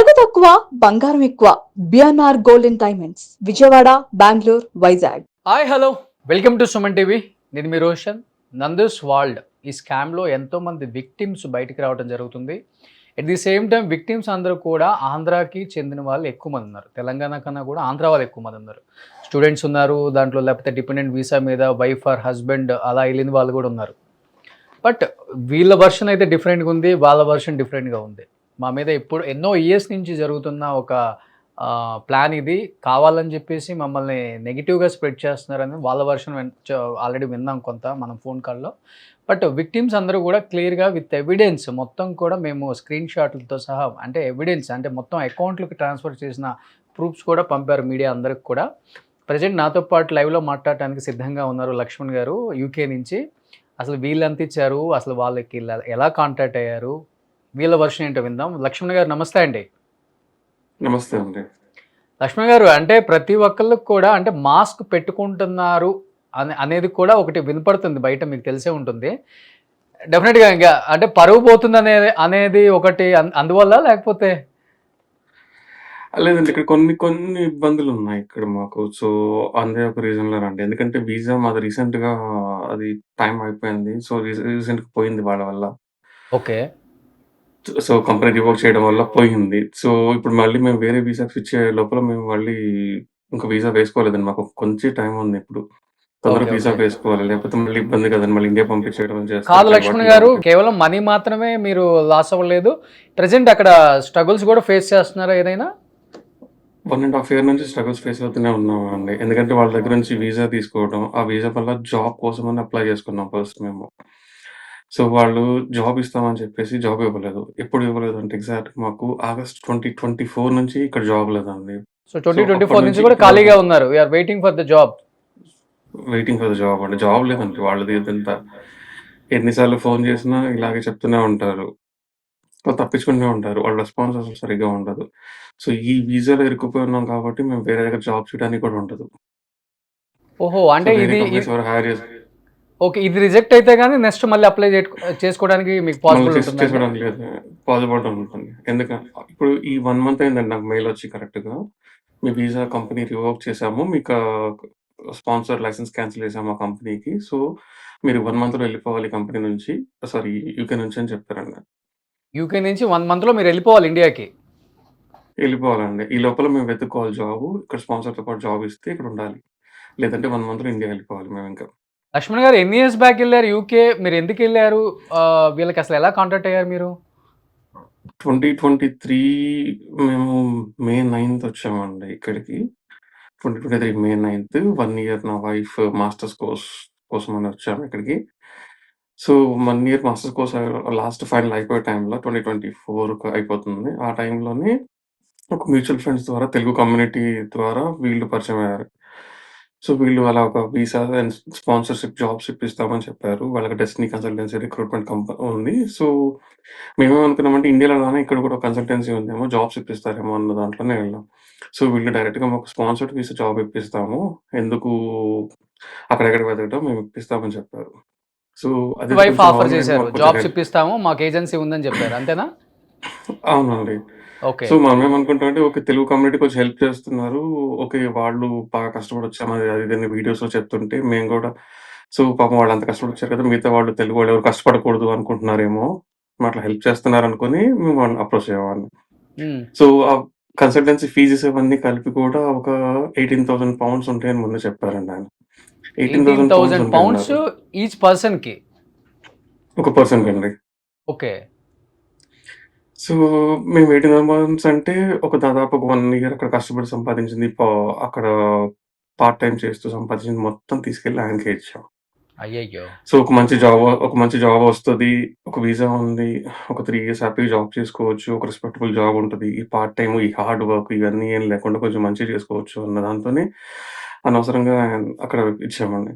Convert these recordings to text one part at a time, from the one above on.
నగదు తక్కువ బంగారం ఎక్కువ. BNR gold and diamonds, Vijayawada, Bengaluru, Vizag. Hi hello welcome to Suman TV. నేను మీ రోషన్. నందూస్ వరల్డ్ ఈ స్కామ్లో ఎంతోమంది విక్టిమ్స్ బయటికి రావడం జరుగుతుంది. At the same time victims అందరూ కూడా ఆంధ్రాకి చెందిన వాళ్ళు ఎక్కువ మంది ఉన్నారు. తెలంగాణ కన్నా కూడా ఆంధ్ర వాళ్ళు ఎక్కువ మంది ఉన్నారు. స్టూడెంట్స్ ఉన్నారు దాంట్లో, లేకపోతే డిపెండెంట్ వీసా మీద వైఫ్ ఆర్ హస్బెండ్ అలా వెళ్ళిన వాళ్ళు కూడా ఉన్నారు. బట్ వీళ్ళ వర్షన్ అయితే డిఫరెంట్గా ఉంది, వాళ్ళ వర్షన్ డిఫరెంట్గా ఉంది. మా మీద ఇప్పుడు ఎన్నో ఇయర్స్ నుంచి జరుగుతున్న ఒక ప్లాన్ ఇది. కావాలని చెప్పేసి మమ్మల్ని నెగిటివ్గా స్ప్రెడ్ చేస్తున్నారని వాళ్ళ వర్షన్ ఆల్రెడీ విన్నాం కొంత మనం ఫోన్ కాల్లో. బట్ విక్టిమ్స్ అందరూ కూడా క్లియర్గా విత్ ఎవిడెన్స్ మొత్తం కూడా మేము స్క్రీన్ షాట్లతో సహా, అంటే ఎవిడెన్స్ అంటే మొత్తం అకౌంట్లకు ట్రాన్స్ఫర్ చేసిన ప్రూఫ్స్ కూడా పంపారు మీడియా అందరికి కూడా. ప్రజెంట్ నాతో పాటు లైవ్లో మాట్లాడటానికి సిద్ధంగా ఉన్నారు లక్ష్మణ్ గారు యూకే నుంచి. అసలు వీళ్ళు ఎంత ఇచ్చారు, అసలు వాళ్ళకి ఎలా కాంటాక్ట్ అయ్యారు, వీళ్ళ వర్షన్ ఏంటో విందాం. లక్ష్మణ్ గారు నమస్తే అండి. నమస్తే అండి. లక్ష్మణ్ గారు, అంటే ప్రతి ఒక్కళ్ళకి కూడా అంటే మాస్క్ పెట్టుకుంటున్నారు అనేది కూడా ఒకటి వినపడుతుంది బయట, మీకు తెలిసే ఉంటుంది డెఫినెట్గా. ఇంకా అంటే పరువు పోతుంది అనేది ఒకటి అందువల్ల, లేకపోతే లేదండి, ఇక్కడ కొన్ని కొన్ని ఇబ్బందులు ఉన్నాయి ఇక్కడ మాకు. సో, అదే ఒక రీజన్‌లో రండి. ఎందుకంటే వీసా మాది రీసెంట్‌గా అది టైం అయిపోయింది. సో, రీసెంట్‌గా పోయింది వాళ్ళ వల్ల. ఓకే. సో, కంపెనీ రివోక్ చేయడం వల్ల పోయింది. సో, ఇప్పుడు మళ్ళీ మేము వేరే వీసాకి స్విచ్ అయ్యే లోపల మేము మళ్ళీ ఇంక వీసా వేసుకోలేదండి. మాకు కొంచెం టైం ఉంది ఇప్పుడు. తొందరగా ఓకే వీసా ఓకే వేసుకోవాలి. లేకపోతే మళ్ళీ ఇబ్బంది కదండీ. మళ్ళీ ఇండియా పంపించేయడం కాదు చేస్తారు లక్ష్మణ్ అలవాటు గారు, లేదంటే. కేవలం మనీ మాత్రమే మీరు లాస్ అవ్వలేదు. ప్రజెంట్ అక్కడ స్ట్రగుల్స్ కూడా ఫేస్ చేస్తున్నారా ఏదైనా? 1 ½ ఇయర్ నుంచి స్ట్రగుల్స్ ఫేస్ అవుతూనే ఉన్నామండి. ఎందుకంటే వాళ్ళ దగ్గర నుంచి వీసా తీసుకోవడం, ఆ వీసా వల్ల జాబ్ కోసమని అప్లై చేసుకున్నాం ఫస్ట్ మేము. సో, వాళ్ళు జాబ్ ఇస్తామని చెప్పేసి జాబ్ ఇవ్వలేదు. ఎప్పుడు ఇవ్వలేదంటే ఎగ్జాక్ట్‌గా మాకు ఆగస్ట్ 2024 నుంచి ఇక్కడ జాబ్ లేదండి. సో సో, అప్పటి 2024 నుంచి నుంచి కూడా ఇక్కడ ఖాళీగా ఉన్నారు. We are waiting for the job. Waiting for the job అండి. జాబ్ లేదండి వాళ్ళది ఇదంతా. ఎన్ని సార్లు ఫోన్ చేసినా ఇలాగే చెప్తూనే ఉంటారు. తప్పించుకుంటూనే ఉంటారు. వాళ్ళ రెస్పాన్స్ అసలు సరిగ్గా ఉండదు. సో, ఈ వీసాలో ఇరుక్కుపోయి ఉన్నాం కాబట్టి మేము వేరే దగ్గర జాబ్ చేయడానికి కూడా ఉండదు. ఓహో! సో, అంటే వేరే ఇది కంపెనీస్ ఎవరు హైర్ చేసి ఓకే. ఇది రిజెక్ట్ అయితే గాని నెక్స్ట్ మళ్ళీ అప్లై చేసుకోవడానికి మీకు మళ్ళీ పాసిబుల్ ఉంటుందా అండి? చేసుకోవడానికి లేదు. పాసిబిలిటీ ఉంటుంది. ఇప్పుడు ఈ 1 మంత్ అయిందండి నాకు మెయిల్ వచ్చి కరెక్ట్‌గా. మీ వీసా కంపెనీ రివోక్ చేసాము. మీకు స్పాన్సర్ లైసెన్స్ క్యాన్సిల్ చేసాము ఆ కంపెనీకి. సో, మీరు 1 మంత్‌లో వెళ్ళిపోవాలి కంపెనీ నుంచి. సారీ, యూకే నుంచి అని చెప్పారండి. యూకే నుంచి 1 మంత్‌లో మీరు వెళ్ళిపోవాలి ఇండియాకి. వెళ్ళిపోవాలండి. ఈ లోపల మేము వెతుక్కోవాలి జాబు. ఇక్కడ స్పాన్సర్‌తో పాటు జాబ్ ఇస్తే ఇక్కడ ఉండాలి. లేదంటే 1 మంత్‌లో ఇండియా వెళ్ళిపోవాలి మేమింకా. లక్ష్మణ్ గారు ఎన్ని ఇయర్స్ బ్యాక్ ఎళ్లారు యూకే? మీరు ఎందుకెళ్లారు? వీళ్ళకి అసలు ఎలా కాంటాక్ట్ అయ్యారు మీరు? 2023 మేము మే 9థ్ వచ్చామండి ఇక్కడికి. 2023 మే 9థ్ 1 ఇయర్ నా వైఫ్ మాస్టర్స్ కోర్స్ కోసమని వచ్చాము ఇక్కడికి. So, 1 year masters course last final అయిపోయే టైంలో 2024 అయిపోతుంది. ఆ టైంలోనే ఒక మ్యూచువల్ ఫండ్స్ ద్వారా తెలుగు కమ్యూనిటీ ద్వారా వీళ్ళు పరిచయమయ్యారు. సో, వీళ్ళు అలా ఒక వీసా అండ్ స్పాన్సర్‌షిప్ జాబ్స్ ఇప్పిస్తామని చెప్పారు. వాళ్ళకి డెస్టినీ కన్సల్టెన్సీ రిక్రూట్‌మెంట్ ఉంది. సో, మేమేమనుకున్నామంటే ఇండియాలో లానే ఇక్కడ కూడా కన్సల్టెన్సీ ఉందేమో, జాబ్స్ ఇప్పిస్తారేమో అన్న దాంట్లోనే వెళ్ళాం. సో, వీళ్ళు డైరెక్ట్‌గా మాకు స్పాన్సర్డ్ వీసా జాబ్ ఇప్పిస్తాము. ఎందుకు అక్కడెక్కడ వెతకడం, మేము ఇప్పిస్తామని చెప్పారు. సో, మీ అదైతే వైఫ్ కొంచెం ఆఫర్ గవర్నమెంట్ చేశారు. మాకు కొంచెం జాబ్స్ ఇప్పిస్తాము, మాకు ఏజెన్సీ ఉందని చెప్పారు. అంతేనా? అవునండి. ఓకే. సో, మనమేమనుకుంటామంటే ఓకే, తెలుగు కమ్యూనిటీ కొంచెం హెల్ప్ చేస్తున్నారు. ఓకే, వాళ్ళు బాగా కష్టపడొచ్చాము అది అది ఇది అని వీడియోస్‌లో చెప్తుంటే మేము గూడా సో, పాపం వాళ్ళంత కష్టపడొచ్చారు కదా! మిగతా వాళ్ళు తెలుగు వాళ్ళు ఎవరు కష్టపడకూడదు అనుకుంటున్నారేమో! అట్లా హెల్ప్ చేస్తున్నారనుకోని మేము వాళ్ళని అప్రోచ్ అయ్యేవాళ్ళం. హ్మ్. సో, ఆ కన్సల్టెన్సీ ఫీజెస్ అవన్నీ కలిపి కూడా ఒక £18,000 ఉంటాయని ముందే చెప్పారండి ఆయన. £18,000 £18,000 ఉంటాయన్నారు. ఈచ్ పర్సన్‌కి. ఒక పర్సన్‌కండి. ఓకే. సో, మేము 18 మంత్స్ అంటే ఒక దాదాపు ఒక 1 ఇయర్ అక్కడ కష్టపడి సంపాదించింది అక్కడ పార్ట్ టైమ్ చేస్తూ సంపాదించింది మొత్తం తీసుకెళ్ళి ఆయనకే ఇచ్చాం. అయ్యయ్యో! సో, ఒక మంచి జాబ్ వస్తది. ఒక వీసా ఉంది. ఒక 3 ఇయర్స్ హ్యాపీగా జాబ్ చేసుకోవచ్చు. ఒక రెస్పెక్టబుల్ జాబ్ ఉంటది. ఈ పార్ట్ టైమ్, ఈ హార్డ్ వర్క్ ఇవన్నీ ఏం లేకుండా కొంచెం మంచిగా చేసుకోవచ్చు అన్న దాంతోనే అనవసరంగా అక్కడ ఇచ్చామండి.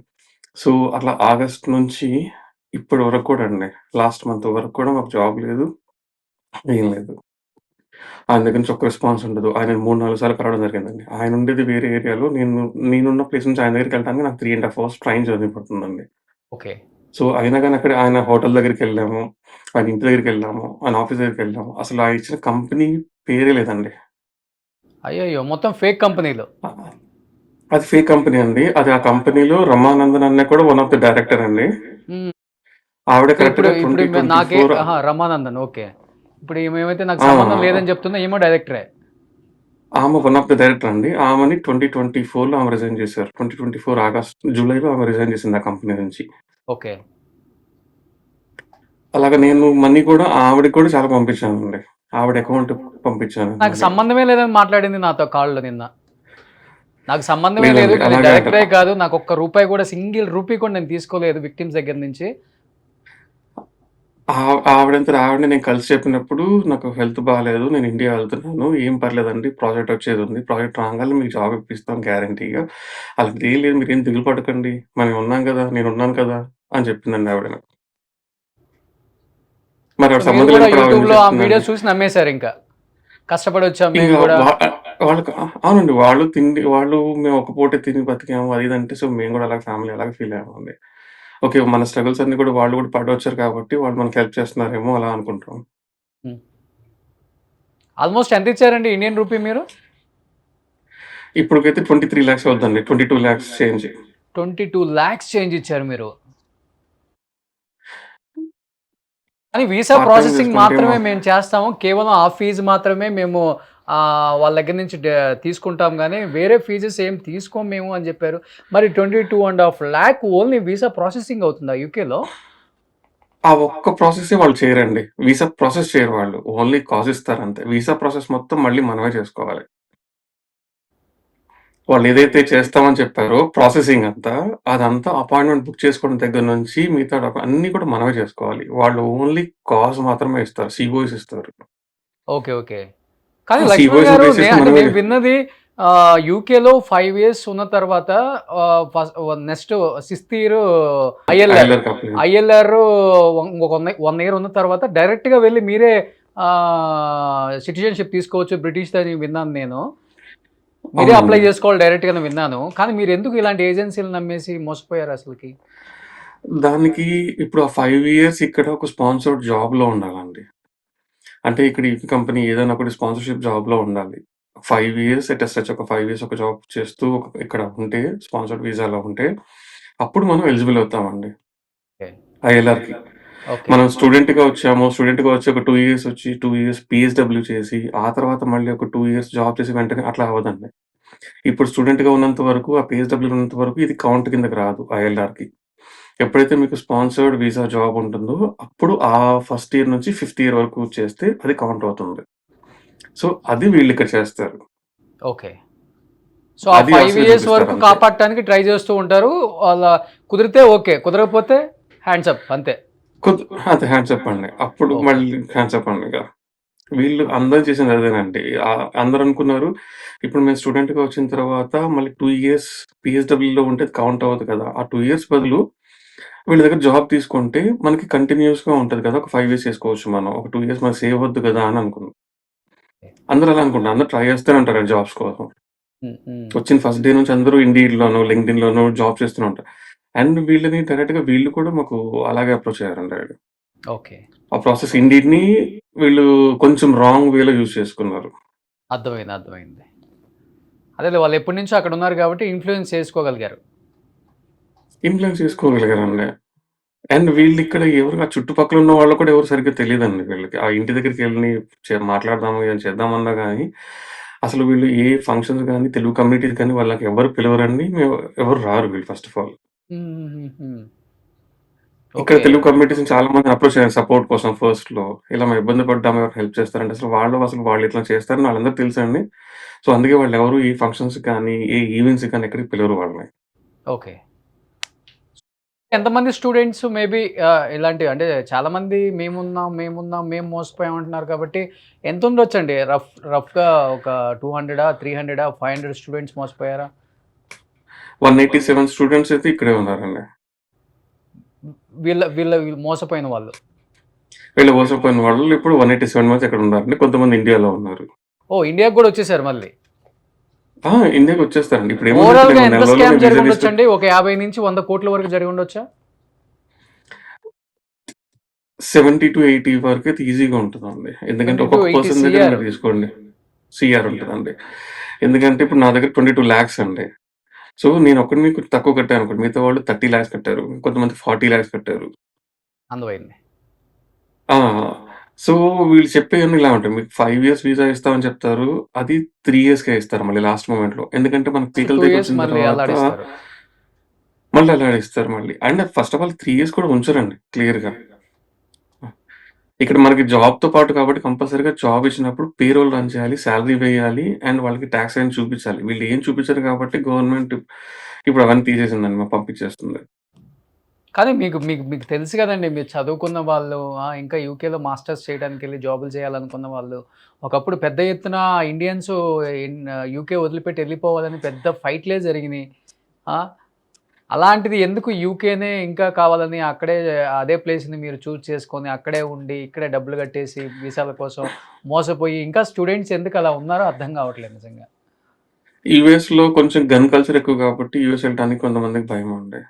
సో, అట్లా ఆగస్ట్ నుంచి ఇప్పటి వరకు కూడా అండి. లాస్ట్ మంత్ వరకు కూడా మాకు జాబ్ లేదు. ఏం లేదు. ఆయన దగ్గర నుంచి ఒక్క రెస్పాన్స్ ఉండదు. ఆయనని 3, 4 సార్లు కలవడం జరిగిందండి. ఆయన ఉండేది వేరే ఏరియాలో. నేనున్న ప్లేస్ నుంచి ఆయన దగ్గరికెళ్ళడానికి నాకు 3 ½ అవర్స్ ట్రైన్ జర్నీ పడుతుందండి. ఓకే. సో, అయినా గాని అక్కడ ఆయన హోటల్ దగ్గరికెళ్ళాము. ఆయన ఇంటి దగ్గరికెళ్ళాము. ఆయన ఆఫీస్ దగ్గరికెళ్ళాము. అసలు ఆయన ఇచ్చిన కంపెనీ పేరే లేదండి. అయ్యయ్యో! మొత్తం ఫేక్ కంపెనీలు. ఆ! అది ఫేక్ కంపెనీ అండి. అది ఆ కంపెనీలో రమానందన్ అన్న కూడా వన్ ఆఫ్ ది డైరెక్టర్ అండి. హ్మ్. ఆవిడ ఇప్పుడు ఇప్పుడు కరెక్ట్‌గా ఇప్పుడు నాకే 2024 రమానందన్ ఓకే. ఇప్పుడు ఈమేమైతే నాకు ఆ! సంబంధం లేదని చెప్తుందో ఈమె డైరెక్టరే. ఆమె వన్ ఆఫ్ ది డైరెక్టర్ అండి. ఆమెని 2024లో ఆమె రిజైన్ చేశారు. 2024 జూలైలో ఆమె రిజైన్ చేసింది ఆ కంపెనీ నుంచి. ఓకే. అలాగా నేను మనీ కూడా ఆవిడకి కూడా చాలా పంపించానండి. ఆవిడ అకౌంట్‌కి పంపించాను నాకు మనీ. సంబంధమే లేదని మాట్లాడింది నాతో కాల్‌లో నిన్న. నాకు సంబంధమే లేదు. లేదండి. నేను అలాగే డైరెక్టరే అంటారు. కాదు. నాకు ఒక్క రూపాయి కూడా సింగిల్ రూపీ కూడా నేను తీసుకోలేదు విక్టిమ్స్ దగ్గర నుంచి. ఆవిడంతట ఆవిడనే నేను కలిసి చెప్పినప్పుడు, "నాకు హెల్త్ బాలేదు. నేను ఇండియా వెళ్తున్నాను. ఏం పర్లేదండి. ప్రాజెక్ట్ వచ్చేదుంది. ప్రాజెక్ట్ రాంగానే మీకు జాబ్ ఇప్పిస్తాం గ్యారంటీగా. అలాంటిదేం లేదు. మీరేం దిగులు పడకండి. మనం ఉన్నాం కదా! నేనున్నాను కదా!" అని చెప్పిందండి ఆవిడ నాకు. మరి సో, ఆవిడ మీరు సంబంధం కూడా లేనప్పుడు ఆవిడ ఎందుకు యూట్యూబ్‌లో ఆ చెప్తుందండి? వీడియోస్ చూసి నమ్మేసారింక. కష్టపడొచ్చాం ఇక మేము గూడా. వా వాళ్ళకి అవునండి. వాళ్ళు మేము ఒక పూటే తిని బతికాము అది ఇది అంటే, సో, మేము కూడా అలాగే ఫ్యామిలీ అలాగే ఫీల్ అయ్యామండి. ఓకే. మన స్ట్రగుల్స్ అన్నీ కూడా వాళ్ళు కూడా పడొచ్చారు కాబట్టి, వాళ్ళు మనకి హెల్ప్ చేస్తున్నారేమో అలా అనుకుంటాం. హ్మ్. ఆల్‌మోస్ట్ ఎంతిచ్చారండి ఇండియన్ రూపీ మీరు? ఇప్పటికైతే 23,00,000 అవుద్దండి. 22,00,000 చేంజ్. 22,00,000 చేంజ్ ఇచ్చారు మీరు. కానీ వీసా పార్ట్ టైమ్ ప్రాసెసింగ్ చేసుకుంటే మాత్రమే మేము చేస్తాము. కేవలం ఆ ఫీజు మాత్రమే మేము వాళ్ళ దగ్గర నుంచి తీసుకుంటాం గానీ, వేరే ఫీజెస్ ఏం తీసుకోము మేము అని జెప్పారు. మరి 22,50,000 ఓన్లీ వీసా ప్రాసెసింగ్ అవుతుందా యూకేలో? ఆ ఒక్క ప్రాసెసే వాళ్ళు చేయరండి. వీసా ప్రాసెస్ చేయరు వాళ్ళు. ఓన్లీ కాజ్ ఇస్తారంతే. వీసా ప్రాసెస్ మొత్తం మళ్ళీ మనమే చేసుకోవాలి. వాళ్ళేదైతే చేస్తామని చెప్పారో ప్రాసెసింగ్ అంతా, అదంతా అపాయింట్‌మెంట్ బుక్ చేసుకోవడం దగ్గర నుంచి మిగతా అన్నీ కూడా మనమే చేసుకోవాలి. వాళ్ళు ఓన్లీ కాజ్ మాత్రమే ఇస్తారు. సీఓఎస్ ఇస్తారు. ఓకే. ఓకే. కానీ ఆ లక్ష్మణ్ సీఓఎస్ గారు బేస్ చేసి అంటే మనమే నేను విన్నది యూకేలో 5 ఇయర్స్ ఉన్న తర్వాత first next sixth year ILR. ఐఎల్ఆర్‌కి అప్లై ఐఎల్ఆర్ ఇంకొక 1 ఇయర్ ఉన్న తర్వాత డైరెక్ట్‌గా వెళ్లి మీరే సిటిజన్‌షిప్ తీసుకోవచ్చు బ్రిటిష్‌దని విన్నాను నేను. మీరే అప్లై అవునండి. చేసుకోవాలి డైరెక్ట్‌గాని విన్నాను. కానీ మీరెందుకు ఇలాంటి ఏజెన్సీ‌లని నమ్మేసి మోసపోయారు అసలకి? దానికి ఇప్పుడు ఆ 5 ఇయర్స్ ఇక్కడ ఒక స్పాన్సర్డ్ జాబ్‌లో ఉండాలండి. అంటే ఇక్కడ ఈ కంపెనీ ఏదైనా ఒకటి స్పాన్సర్‌షిప్ జాబ్‌లో ఉండాలి. 5 ఇయర్స్ ఎట్ ఎ స్ట్రెచ్ ఒక 5 ఇయర్స్ ఒక జాబ్ చేస్తూ ఇక్కడ ఉంటే స్పాన్సర్డ్ వీసాలో ఉంటే, అప్పుడు మనం ఎలిజిబుల్ అవుతామండి ఓకే. ఐఎల్ఆర్‌కి. ఓకే. మనం స్టూడెంట్‌గా వచ్చాము. స్టూడెంట్‌గా వచ్చి ఒక 2 ఇయర్స్ వచ్చి 2 ఇయర్స్ పీఎస్‌డబ్ల్యూ చేసి, ఆ తర్వాత మళ్ళీ ఒక 2 ఇయర్స్ జాబ్ చేసి వెంటనే అట్లా అవ్వదండి. ఇప్పుడు స్టూడెంట్‌గా ఉన్నంత వరకు, ఆ పీఎస్‌డబ్ల్యూలో ఉన్నంత వరకు ఇది కౌంట్ కిందకి రాదు ఐఎల్ఆర్‌కి. ఎప్పుడైతే మీకు స్పాన్సర్డ్ వీసా జాబ్ ఉంటుందో, అప్పుడు ఆ ఫస్ట్ ఇయర్ నుంచి ఫిఫ్త్ ఇయర్ వరకు చేస్తే అది కౌంట్ అవుతుంది. సో, అది వీళ్ళిక్కడ చేస్తారు. ఓకే. సో, ఆ అది 5 ఆశగా ఇయర్స్ వరకు చూపిస్తారంతే. కాపాడటానికి ట్రై చేస్తూ ఉంటారు. అలా కుదిరితే ఓకే. కుదరకపోతే హ్యాండ్స్ అప్ అంతే. కొద్ అంతే హ్యాండ్స్ అప్ అండి. అప్పుడు ఓకే. మళ్ళీ హ్యాండ్స్ అప్ అండి ఇక. వీళ్ళు అందరూ చేసింది అదేనండి. అందరూ అనుకున్నారు, ఇప్పుడు మేము స్టూడెంట్‌గా వచ్చిన తర్వాత మళ్ళీ 2 ఇయర్స్ పీఎస్‌డబ్ల్యూలో ఉంటే కౌంట్ అవ్వదు కదా! ఆ 2 ఇయర్స్ బదులు వీళ్ళ దగ్గర జాబ్ తీసుకుంటే మనకి కంటిన్యూయస్‌గా ఉంటది కదా! ఒక 5 ఇయర్స్ చేసుకోవచ్చు మనం. ఒక 2 ఇయర్స్ మనకు సేవ్ అవ్వద్దు కదా! అని అనుకున్నాం. అందరూ అలా అనుకుంటారు. అందరూ ట్రై చేస్తూనే ఉంటారండి జాబ్స్ కోసం. హ్మ్. హ్మ్. వచ్చిన ఫస్ట్ డే నుంచి అందరూ ఇండీడ్‌లోనో, లింక్డ్ఇన్‌లోనో జాబ్ చేస్తూనే ఉంటారు. అండ్ వీళ్ళని డైరెక్ట్‌గా వీళ్ళు కూడా మాకు అలాగే అప్రోచ్ అయ్యారండి. ఓకే. ఆ ప్రాసెస్ ఇండీడ్‌ని వీళ్ళు కొంచెం రాంగ్ వేలో యూజ్ చేసుకున్నారు. అర్థమైంది. అర్థమైంది. అదేలే వాళ్ళు ఎప్పటినుంచో అక్కడ ఉన్నారు కాబట్టి ఇన్‌ఫ్లూయెన్స్ చేసుకోగలిగారు. ఇన్‌ఫ్లుయెన్స్ చేసుకోగలిగారండి. అండ్ వీళ్ళిక్కడ ఎవరు ఆ చుట్టుపక్కల ఉన్న వాళ్ళు కూడా ఎవరు సరిగ్గా తెలీదండి వీళ్ళకి. ఆ ఇంటి దగ్గరికెళ్ళి మాట్లాడదాము, ఏమైనా చేద్దామన్నా గాని, అసలు వీళ్ళు ఏ ఫంక్షన్స్ గాని, తెలుగు కమ్యూనిటీస్ కానీ వాళ్ళకి ఎవరు పిలవరండి. ఎవరు రారు వీళ్ళు ఫస్ట్ ఆఫ్ ఆల్. హుహుహుహు. ఇక్కడ ఓకే. తెలుగు కమ్యూనిటీస్‌ని చాలా మందిని అప్రోచ్ అయ్యాను సపోర్ట్ కోసం ఫస్ట్‌లో. ఇలా మేము ఇబ్బంది పడ్డాము ఎవరైనా హెల్ప్ చేస్తారంటే వాళ్ళు ఇట్లా చేస్తారని వాళ్ళందరికి తెలుసండి. సో, అందుకే వాళ్ళెవరు ఏ ఫంక్షన్స్‌కి కానీ, ఏ ఈవెంట్స్‌కి కానీ ఎక్కడికి పిలవరు వాళ్ళని. ఓకే. ఎంతమంది స్టూడెంట్స్ మేబీ ఇలాంటివి అంటే చాలామంది మేమున్నాం, మేము మోసపోయాం అంటున్నారు కాబట్టి ఎంతుండొచ్చండి? రఫ్‌గా ఒక 200 300 500 స్టూడెంట్స్ మోసపోయారా? 187 స్టూడెంట్స్ అయితే ఇక్కడే ఉన్నారండి. వీళ్ళు మోసపోయిన వాళ్ళు. వీళ్ళు మోసపోయిన వాళ్ళు ఇప్పుడు 187 మంత్స్ ఇక్కడ ఉన్నారండి. కొంతమంది ఇండియాలో ఉన్నారు. ఓహ్! ఇండియాకి గూడా వచ్చేసారు మళ్ళీ. ఇండియాకొచ్చేస్తారండి. ఇప్పుడేముంది ఇప్పుడు ఓవరాల్‌గా నేను ఎంత నెల రోజుల్లో స్కామ్ నేను వీసా తీసుకొని జరిగుండొచ్చండి? ఒక 50-100 కోట్ల వరకు జరిగుండొచ్చా? 70-80 వరకైతే ఈజీగా ఉంటదండి. ఎందుకంటే 70 to ఒక్కొక్క 80 పర్సన్ దగ్గర సిఆర్. మీరు తీసుకోండి. సీఆర్ ఉంటదండి. ఎందుకంటే ఇప్పుడు నా దగ్గర 22,00,000 అండి. సో, నేనొక్కడిని కొంచెం తక్కువ కట్టాననుకోండి. మిగతా వాళ్ళు 30,00,000 కట్టారు. కొంతమంది 40,00,000 కట్టారు. అందమైంది. ఆ! సో, వీళ్ళు చెప్పేయన్నీ ఇలా ఉంటాయి. మీకు 5 ఇయర్స్ వీసా ఇస్తామని చెప్తారు. అది 3 ఇయర్స్‌కే ఇస్తారు మళ్ళీ లాస్ట్ మొమెంట్‌లో. ఎందుకంటే మనకు నెక్స్ట్ పీకల 2 ఇయర్స్ దగ్గరకొచ్చిన మళ్ళీ తర్వాత అల్లాడిస్తారు. మళ్ళీ అలాడిస్తారు మళ్ళీ. And first of all 3 years కూడా ఉంచరండి క్లియర్‌గా. ఇక్కడ మనకి జాబ్‌తో పాటు కాబట్టి కంపల్సరీగా జాబ్ ఇచ్చినప్పుడు పేరోల్ రన్ చేయాలి, సాలరీ వేయాలి అండ్ వాళ్ళకి టాక్స్ అయన్నీ చూపించాలి. వీళ్ళు ఏం చూపించరు కాబట్టి గవర్నమెంట్ ఇప్పుడు అవన్నీ తీసేసిందండి. పంపించేస్తుంది. కానీ మీకు మీకు మీకు తెలుసు కదండీ! మీరు చదువుకున్న వాళ్ళు, ఇంకా యూకేలో మాస్టర్స్ చేయడానికెళ్ళి జాబులు చేయాలనుకున్న వాళ్ళు, ఒకప్పుడు పెద్ద ఎత్తున ఇండియన్స్ యూకే వదిలిపెట్టి ఎళ్ళిపోవాలని పెద్ద ఫైట్‌లే జరిగినియి. ఆ! అలాంటిది ఎందుకు యూకేనే ఇంకా కావాలని అక్కడే అదే ప్లేస్‌ని మీరు చూజ్ చేసుకొని అక్కడే ఉండి, ఇక్కడే డబ్బులు కట్టేసి వీసాల కోసం మోసపోయి ఇంకా స్టూడెంట్స్ ఎందుకు అలా ఉన్నారో అర్థం కావట్లేదు నిజంగా. యూఎస్‌లో కొంచెం గన్ కల్చర్ ఎక్కువ కాబట్టి యూఎస్ ఎళ్ళటానికి కొంతమందికి భయమండి.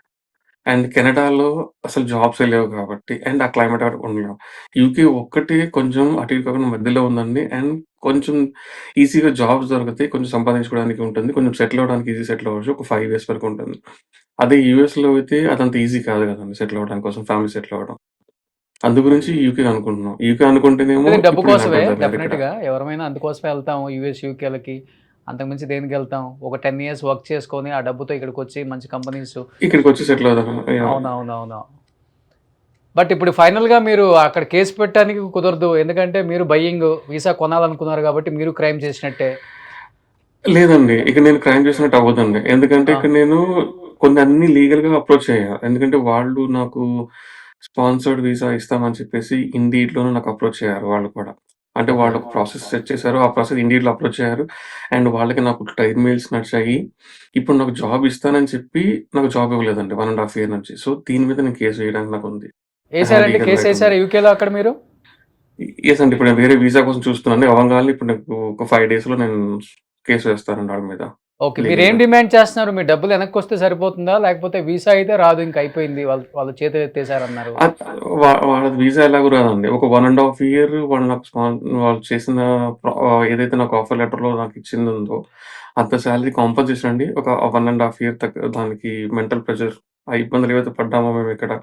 అండ్ కెనడాలో అసలు జాబ్సే లేవు కాబట్టి అండ్ ఆ క్లైమేట్ అక్కడ ఉండలేం. యూకే ఒక్కటే కొంచెం అటు ఇటు కాకుండా మధ్యలో ఉందండి. అండ్ కొంచెం ఈజీగా జాబ్స్ దొరుకుతాయి. కొంచెం సంపాదించుకోవడానికి ఉంటుంది. కొంచెం సెటిల్ అవ్వడానికి ఈజీ సెటిల్ అవ్వచ్చు. ఒక 5 ఇయర్స్ వరకు ఉంటుంది. అదే యూఎస్‌లో అయితే అదంత ఈజీ కాదు కదండీ సెటిల్ అవ్వడానికి కోసం ఫ్యామిలీ సెటిల్ అవ్వడం. అందు గురించి యూకే అనుకుంటున్నాం. యూకే అనుకుంటేనేమో అది డబ్బు ఇప్పుడు కోసమే ఇలాంటోళ్ళు దొరికారిక్కడ. డెఫినెట్‌గా. ఎవరమైనా అందుకోసమే ఎళ్తాం యూఎస్, యూకేలకి. అంతకు మించి దేనికెళ్తాం? ఒక 10 ఇయర్స్ వర్క్ చేసుకొని, ఆ డబ్బుతో ఇక్కడికొచ్చి మంచి కంపెనీస్. ఇక్కడికొచ్చి సెటిల్ అవుదాం. యాహ్! అవునవునవును. బట్ ఇప్పుడు ఫైనల్‌గా మీరు అక్కడ కేస్ పెట్టడానికి కుదరదు. ఎందుకంటే మీరు బయ్యింగ్ వీసా కొనాలనుకున్నారు కాబట్టి మీరు క్రైమ్ చేసినట్టే. లేదండి. ఇక నేను క్రైమ్ చేసినట్టు అవ్వదండి. ఎందుకంటే ఆ! ఇక్కడ నేను కొన్ని అన్నీ లీగల్‌గా అప్రోచ్ అయ్యా. ఎందుకంటే వాళ్ళు నాకు స్పాన్సర్డ్ వీసా ఇస్తామని చెప్పేసి ఇండీడ్‌లోనే నాకు అప్రోచ్ అయ్యారు వాళ్ళు కూడా. అంటే ఓకే. వాళ్ళు ఒక ప్రాసెస్ సెట్ చేశారు. ఆ ప్రాసెస్ ఇండీడ్‌లో అప్రోచ్ అయ్యారు. అండ్ వాళ్ళకి నాకు ట్రైల్ మెయిల్స్ నడిచాయి. ఇప్పుడు నాకు జాబ్ ఇస్తానని చెప్పి నాకు జాబ్ ఇవ్వలేదండి 1 ½ ఇయర్ నుంచి. సో, దీని మీద నేను కేస్ వేయడానికి నాకుంది. ఐ హావ్ ఏసారండి? లీగల్ రైట్ ఉంది. కేసేసారా యూకేలో అక్కడ మీరు? యెస్ అండి. ఇప్పుడు నేను వేరే వీసా కోసం చూస్తున్నాను. అవ్వంగాల్నే ఇప్పుడు నాకు ఒక 5 డేస్‌లో నేను కేస్ వేస్తానండి ఆళ్ళ మీద ఓకే. మీరేం లీగల్‌గా. డిమాండ్ చేస్తున్నారు? మీ డబ్బులు వెనక్కొస్తే సరిపోతుందా? లేకపోతే వీసా అయితే రాదు ఇంక అయిపోయింది. వాళ్ళు చేతులెత్తేసారన్నారు. అద్ వాళ్ళది వీసా ఎలాగో రాదండి. ఒక 1 ½ ఇయర్ వాళ్ళు నాకు వాళ్ళు చేసిన ఏదైతే నాకు ఆఫర్ లెటర్‌లో నాకిచ్చిందుందో, అంత సాలరీ కాంపెన్సేషన్ అండి. ఒక 1 ½ ఇయర్ దానికి మెంటల్ ప్రెషర్, ఆ ఇబ్బందులు ఏవైతే పడ్డామో మేమిక్కడ,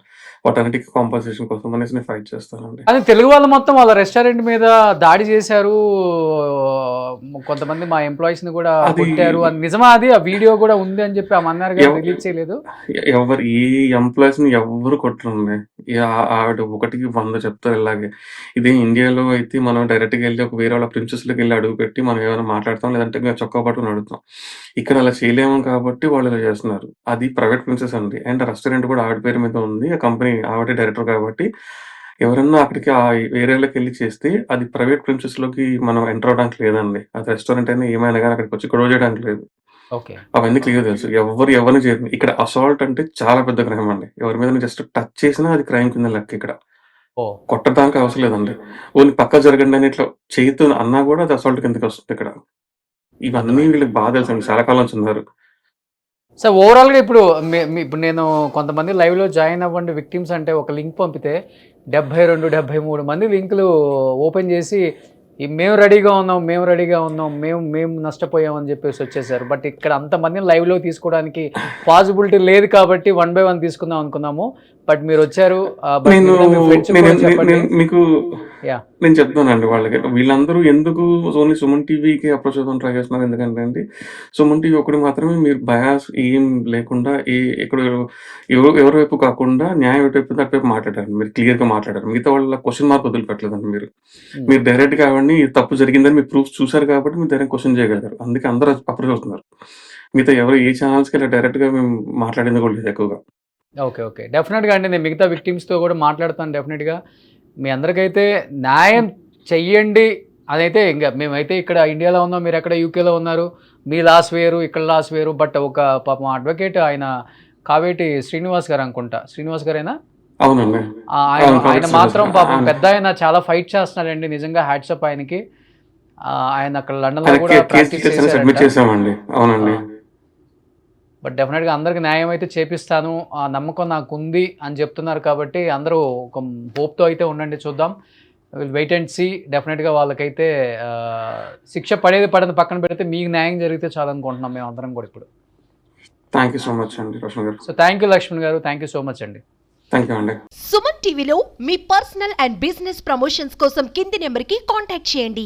వాటన్నిటికి కాంపెన్సేషన్ కోసం అనేసి నేను ఫైట్ చేస్తానండి. కానీ తెలుగు వాళ్ళు మొత్తం వాళ్ళ రెస్టారెంట్ మీద దాడి చేశారు. కొంతమంది మా ఎంప్లాయీస్‌ని గూడా అది కొట్టారు అని నిజమా అది? ఆ వీడియో గూడా ఉంది అని చెప్పి ఆమన్నారు గాని ఎవ్ రిలీజ్ చేయలేదు. ఎవరు ఏ ఎంప్లాయీస్‌ని ఎవ్వరు కొట్టరండి. ఆవిడ ఒకటికి 100 చెప్తారు ఇలాగే. ఇదే ఇండియాలో అయితే మనం డైరెక్ట్‌గా ఎళ్లి ఒక వేరే వాళ్ళ ప్రిన్సెస్‌లోకెళ్ళి అడుగుపెట్టి మనం ఏమైనా మాట్లాడతాం. లేదంటే ఇంక చొక్కా పట్టుకొని అడుగుతాం. ఇక్కడ అలా చేయలేము కాబట్టి వాళ్ళు ఇలా చేస్తున్నారు. అది ప్రైవేట్ ప్రిన్సెస్ అండి. అండ్ రెస్టారెంట్ కూడా ఆవిడ పేరు మీద ఉంది. ఆ కంపెనీ ఆవిడే డైరెక్టర్ కాబట్టి ఎవరన్నా అక్కడికి ఏరియాలోకెళ్ళి చేస్తే అది ప్రైవేట్ ప్రిన్సెస్‌లోకి మనం ఎంటర్ అవ్వడానికి లేదండి. అది రెస్టారెంట్ అయినా ఏమైనా గాని అక్కడికొచ్చి గొడవ చేయడానికి లేదు. ఓకే. అవన్నీ క్లియర్‌గా తెలుసు. ఎవ్వరు ఎవరిని చేయరు. ఇక్కడ అసాల్ట్ అంటే చాలా పెద్ద క్రైమ్ అండి. ఎవరి మీదైనా జస్ట్ టచ్ చేసినా అది క్రైమ్ కింద లెక్క ఇక్కడ. ఓహ్! కొట్టడానికి అవసరం లేదండి. ఓన్లీ పక్కకు జరగండి అని ఇట్లా చేయితోని అన్నా కూడా అది అసాల్ట్ కిందకొస్తదిక్కడ. ఇవన్నీ అర్థమైంది. వీళ్ళకి బాగా తెలుసండి. చాలా కాలం నుంచి ఉన్నారు. సో, ఓవరాల్‌గా ఇప్పుడు ఇప్పుడు నేను కొంతమంది లైవ్‌లో జాయిన్ అవ్వండి విక్టిమ్స్ అంటే ఒక లింక్ పంపితే 72, 73 మంది లింకులు ఓపెన్ చేసి మేము రెడీగా ఉన్నాం, మేము రెడీగా ఉన్నాం, మేము మేము నష్టపోయాం అని చెప్పేసి వచ్చేసారు. బట్ ఇక్కడ అంతమందిని లైవ్‌లో తీసుకోవడానికి పాసిబిలిటీ లేదు కాబట్టి వన్ బై వన్ తీసుకుందాం అనుకున్నాము. బట్ మీరొచ్చారు. బట్ నేను మిగతా మీ ఫ్రెండ్స్‌కి నేను కూడా నే చెప్పండి. నేను మీకు యాహ్! నేను చెప్తానండి వాళ్ళకి. వీళ్ళందరూ ఎందుకు ఓన్లీ సుమన్ టీవీకి అప్రోచ్ అవుదామని ట్రై చేస్తున్నారు ఎందుకంటే అండి, సుమన్ టీవీ ఒకటి మాత్రమే మీరు బయాస్ ఏం లేకుండా ఇక్కడ ఎవరి వైపు కాకుండా న్యాయం ఎటువైపు ఉందో అటువైపు మాట్లాడారు. మీరు క్లియర్‌గా మాట్లాడారు. మిగతా వాళ్ళ క్వెషన్ మార్క్ వదిలిపెట్టలేదండి మీరు. హ్మ్. మీరు డైరెక్ట్‌గా ఆవిడని ఇది తప్పు జరిగిందని మీరు ప్రూఫ్స్ చూసారు కాబట్టి మీరు ధైర్యంగా క్వెషన్ చేయగలిగారు. అందుకే అందరూ అప్రోచ్ అవుతున్నారు. మిగతా ఎవరు ఏ ఛానెల్స్‌కి ఇలా డైరెక్ట్‌గా మేము మాట్లాడింది కూడా లేదు ఎక్కువగా. ఓకే. ఓకే. డెఫినిట్‌గా అండి. నేను మిగతా విక్టిమ్స్‌తో కూడా మాట్లాడతాను డెఫినిట్‌గా. మీ అందరికైతే న్యాయం చెయ్యండి అదైతే ఇంగ మేమైతే ఇక్కడ ఇండియాలో ఉన్నాం. మీరెక్కడ యూకేలో ఉన్నారు. మీ లాస్ వేరు, ఇక్కడ లాస్ వేరు. బట్ ఒక పాపం అడ్వకేట్ ఆయన కావేటి శ్రీనివాస్ గారు అనుకుంటా. శ్రీనివాస్ గారేనా? అవునండి. ఆయన అవును. ఆయన కాబట్టి శ్రీనివాస్ మాత్రం గారు. పాపం పెద్దాయన చాలా ఫైట్ చేస్తున్నాడండి. నిజంగా హ్యాట్స్ ఆఫ్ ఆయనకి. ఆయన అక్కడ లండన్‌లో ఆయన కూడా కేస్ ప్రాక్టీస్ డీటెయిల్స్ అన్ని చేశారంట. సబ్మిట్ చేసామండి. ఆ! అవునండి. బట్ డెఫినెట్గా అందరికి న్యాయం అయితే చేపిస్తాను, ఆ నమ్మకం నాకు ఉంది అని చెప్తున్నారు. కాబట్టి అందరూ ఒక హోప్తో అయితే ఉండండి, చూద్దాం. Will wait and see. డెఫినెట్గా వాళ్ళకైతే శిక్ష పడేది పడేది పక్కన పెడితే మీకు న్యాయం జరిగితే చాలనుకుంటున్నాం మేము అందరం కూడా ఇప్పుడు. థ్యాంక్ యూ సో మచ్ అండి రోషన్ గారు. సో థ్యాంక్ యూ లక్ష్మణ్ గారు, థ్యాంక్ యూ సో మచ్ అండి. థ్యాంక్ యూ అండి. సుమన్ టీవీలో మీ పర్సనల్ అండ్ బిజినెస్ ప్రమోషన్స్ కోసం కింది నెంబర్కి కాంటాక్ట్ చేయండి.